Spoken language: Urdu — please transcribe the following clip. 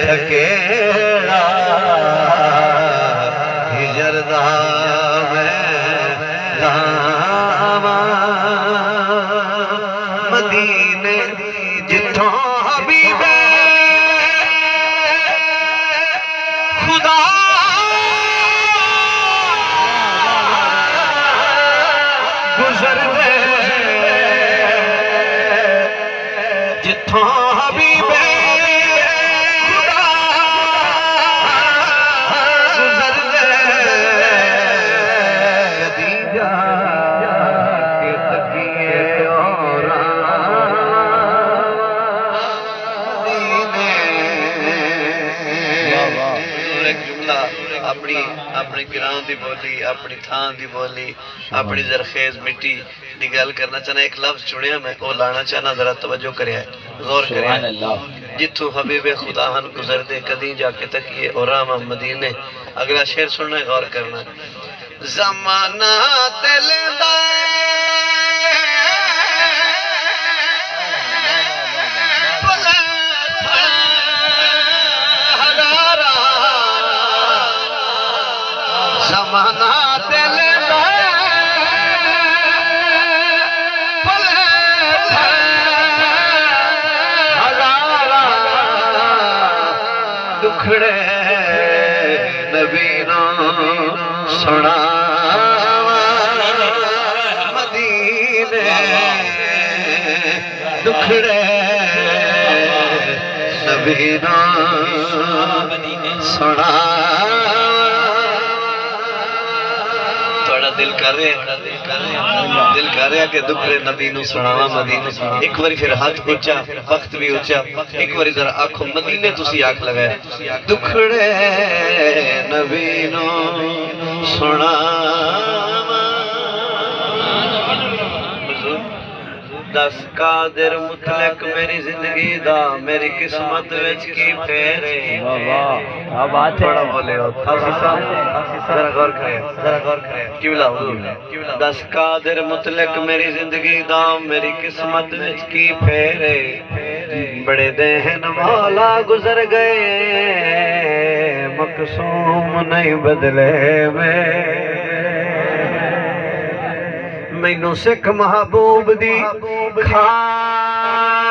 تکیڑا ہجر دا مدینے جتھوں حبیب خدا گزر دے جتھوں حبیب خدا گزر دے کدی جا کے تکیے اور اپنی گراؤں دی بولی اپنی تھان دی بولی اپنی زرخیز مٹی دی گل کرنا چاہنا ایک لفظ چنیا میں وہ لانا چاہنا ذرا توجہ کریا ہے غور کریا ہے جتھوں حبیب خدا ہن گزر دے کدی جا کے تکیے اور راما مدینے اگلا شعر سننا ہے غور کرنا ہے زمانہ تیلندہ زمانہ دل پلے ہزارہ دکھڑے نبی نو سنا مدینے دکھڑے نبی نو سنا دل کر رہے ہیں کہ دکھڑے نبی نو سناوا مدینے ایک باری پھر ہاتھ اونچا وقت بھی اونچا ایک باری ذرا آنکھوں مدینے تسی آنکھ لگائے دکھڑے نبی نو سناوا دس قادر مطلق میری زندگی دا میری قسمت وچ کی پھیرے تھوڑا بولے ہو ذرا غور کرے کیولا دس قادر مطلق میری زندگی دا میری قسمت وچ کی پھیرے بڑے دہن مولا گزر گئے مقسوم نہیں بدلے میں مینوں سکھ محبوب دی کھان